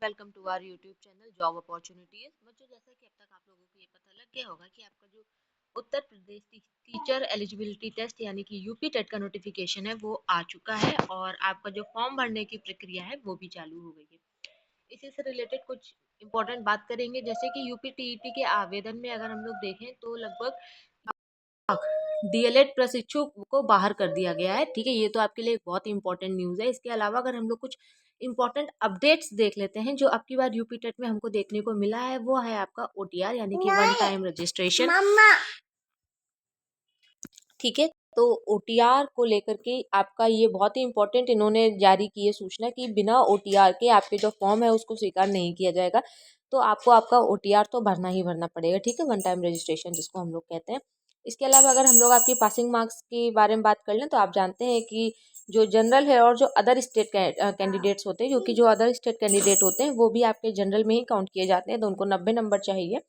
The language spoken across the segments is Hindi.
Welcome to our YouTube channel job opportunities. बच्चों, जैसा कि अब तक आप लोगों को ये पता लग गया होगा कि आपका जो Uttar Pradesh teacher eligibility test यानी कि यूपी टेट का नोटिफिकेशन है वो आ चुका है और आपका जो फॉर्म भरने की प्रक्रिया है वो भी चालू हो गई है। इसी से रिलेटेड कुछ इंपॉर्टेंट बात करेंगे, जैसे कि यूपी टीईटी के आवेदन में अगर हम लोग देखें तो लगभग डीएलएड प्रशिक्षु को बाहर कर दिया गया है। ठीक है, ये तो आपके लिए बहुत ही इंपॉर्टेंट न्यूज़ है। इसके अलावा अगर हम लोग कुछ इंपॉर्टेंट अपडेट्स देख लेते हैं जो आपकी बार यूपी टेट में हमको देखने को मिला है, वो है आपका ओटीआर यानी कि वन टाइम रजिस्ट्रेशन। ठीक है, तो ओटीआर को लेकर के आपका ये बहुत ही इंपॉर्टेंट इन्होंने जारी की है सूचना कि बिना ओटीआर के आपके जो फॉर्म है उसको स्वीकार नहीं किया जाएगा। तो आपको आपका ओटीआर तो भरना ही भरना पड़ेगा। ठीक है, वन टाइम रजिस्ट्रेशन जिसको हम लोग कहते हैं। इसके अलावा अगर हम लोग आपकी पासिंग मार्क्स के बारे में बात कर लें तो आप जानते हैं कि जो जनरल है और जो अदर स्टेट कैंडिडेट्स होते हैं, जो कि जो अदर स्टेट कैंडिडेट होते हैं वो भी आपके जनरल में ही काउंट किए जाते हैं, तो उनको 90 नंबर चाहिए।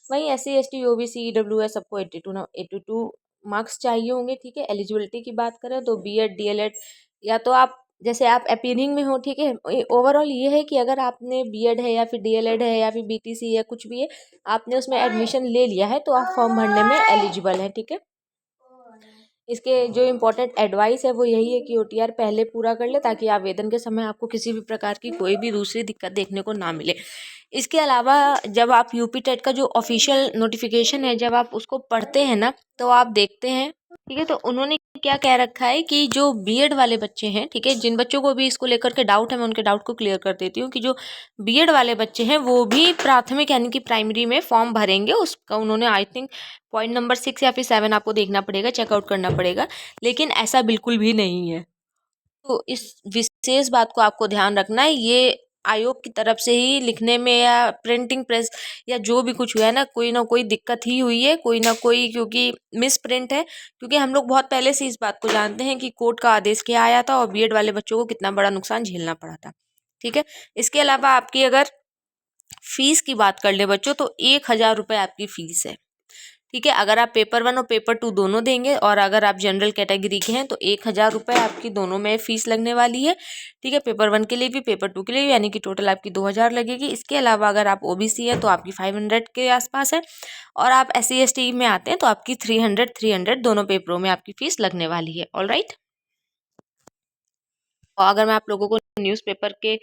वहीं SC ST OBC EWS सबको 82 मार्क्स चाहिए होंगे। ठीक है, एलिजिबिलिटी की बात करें तो BEd DLEd या तो आप जैसे आप अपीयरिंग में हो। ठीक है, ओवरऑल ये है कि अगर आपने BEd है या फिर DLEd है या फिर BTC या कुछ भी है, आपने उसमें एडमिशन ले लिया है तो आप फॉर्म भरने में एलिजिबल हैं। ठीक है, इसके जो इम्पोर्टेंट एडवाइस है वो यही है कि ओटीआर पहले पूरा कर ले ताकि आवेदन के समय आपको किसी भी प्रकार की कोई भी दूसरी दिक्कत देखने को ना मिले। इसके अलावा जब आप यूपी टेट का जो ऑफिशियल नोटिफिकेशन है जब आप उसको पढ़ते हैं ना तो आप देखते हैं, ठीक है, तो उन्होंने क्या कह रखा है कि जो बीएड वाले बच्चे हैं, ठीक है, जिन बच्चों को भी इसको लेकर के डाउट है मैं उनके डाउट को क्लियर कर देती हूँ कि जो बीएड वाले बच्चे हैं वो भी प्राथमिक यानी कि प्राइमरी में फॉर्म भरेंगे। उसका उन्होंने आई थिंक पॉइंट नंबर 6 या फिर 7 आपको देखना पड़ेगा, चेकआउट करना पड़ेगा, लेकिन ऐसा बिल्कुल भी नहीं है। तो इस विशेष बात को आपको ध्यान रखना है। ये आयोग की तरफ से ही लिखने में या प्रिंटिंग प्रेस या जो भी कुछ हुआ है ना कोई दिक्कत ही हुई है, कोई ना कोई, क्योंकि मिस प्रिंट है। क्योंकि हम लोग बहुत पहले से इस बात को जानते हैं कि कोर्ट का आदेश क्या आया था और बीएड वाले बच्चों को कितना बड़ा नुकसान झेलना पड़ा था। ठीक है, इसके अलावा आपकी अगर फीस की बात कर ले बच्चों तो 1,000 रुपये आपकी फीस है। ठीक है, अगर आप पेपर 1 और पेपर 2 दोनों देंगे और अगर आप जनरल कैटेगरी के हैं तो 1,000 रुपये आपकी दोनों में फीस लगने वाली है। ठीक है, पेपर 1 के लिए भी पेपर 2 के लिए भी, यानी कि टोटल आपकी 2,000 लगेगी। इसके अलावा अगर आप ओबीसी है तो आपकी 500 के आसपास है और आप SC ST में आते हैं तो आपकी 300 दोनों पेपरों में आपकी फीस लगने वाली है। ऑल राइट, और अगर मैं आप लोगों को न्यूज़पेपर के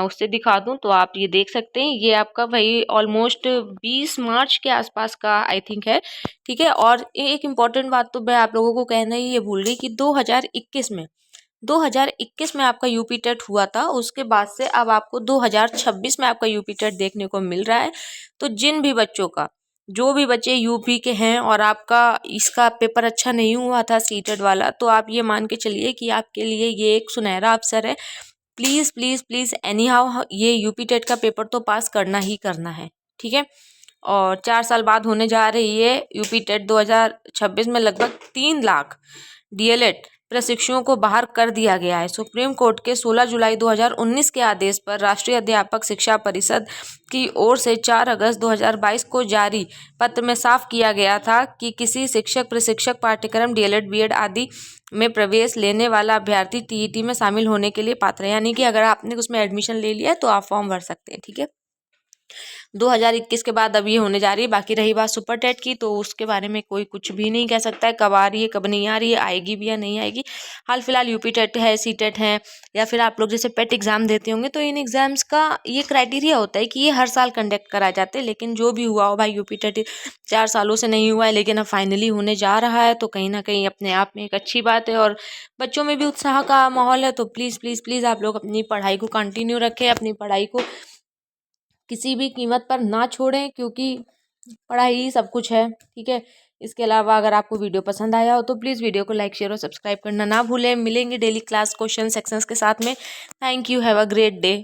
उससे दिखा दूं तो आप ये देख सकते हैं, ये आपका वही ऑलमोस्ट 20 मार्च के आसपास का आई थिंक है। ठीक है, और एक इम्पॉर्टेंट बात तो मैं आप लोगों को कहना ही ये भूल गई कि 2021 में आपका यूपी टेट हुआ था। उसके बाद से अब आपको 2026 में आपका यूपी टेट देखने को मिल रहा है। तो जिन भी बच्चों का, जो भी बच्चे यूपी के हैं और आपका इसका पेपर अच्छा नहीं हुआ था सीटेट वाला, तो आप ये मान के चलिए कि आपके लिए ये एक सुनहरा अवसर है। Please please please any how ये यूपी टेट का पेपर तो पास करना ही करना है। ठीक है, और 4 साल बाद होने जा रही है यूपी टेट 2026 में। लगभग 3 लाख डीएलएड प्रशिक्षुओं को बाहर कर दिया गया है। सुप्रीम कोर्ट के 16 जुलाई 2019 के आदेश पर राष्ट्रीय अध्यापक शिक्षा परिषद की ओर से 4 अगस्त 2022 को जारी पत्र में साफ किया गया था कि किसी शिक्षक प्रशिक्षक पाठ्यक्रम डीएलएड बीएड आदि में प्रवेश लेने वाला अभ्यर्थी टीईटी में शामिल होने के लिए पात्र है। यानी कि अगर आपने उसमें एडमिशन ले लिया है तो आप फॉर्म भर सकते हैं। ठीक है, 2021 के बाद अब ये होने जा रही है। बाकी रही बात सुपर टेट की, तो उसके बारे में कोई कुछ भी नहीं कह सकता है, कब आ रही है कब नहीं आ रही है, आएगी भी या नहीं आएगी। हाल फिलहाल यूपी टेट है, सी टेट है, या फिर आप लोग जैसे पेट एग्जाम देते होंगे तो इन एग्जाम्स का ये क्राइटेरिया होता है कि ये हर साल कंडक्ट कराए जाते हैं। लेकिन जो भी हुआ हो भाई, यूपी टेट 4 सालों से नहीं हुआ है लेकिन अब फाइनली होने जा रहा है, तो कहीं ना कहीं अपने आप में एक अच्छी बात है और बच्चों में भी उत्साह का माहौल है। तो प्लीज़ प्लीज़ प्लीज़ आप लोग अपनी पढ़ाई को कंटिन्यू रखें, अपनी पढ़ाई को किसी भी कीमत पर ना छोड़ें, क्योंकि पढ़ाई ही सब कुछ है। ठीक है, इसके अलावा अगर आपको वीडियो पसंद आया हो तो प्लीज़ वीडियो को लाइक शेयर और सब्सक्राइब करना ना भूलें। मिलेंगे डेली क्लास क्वेश्चन सेक्शंस के साथ में। Thank you, have a great day.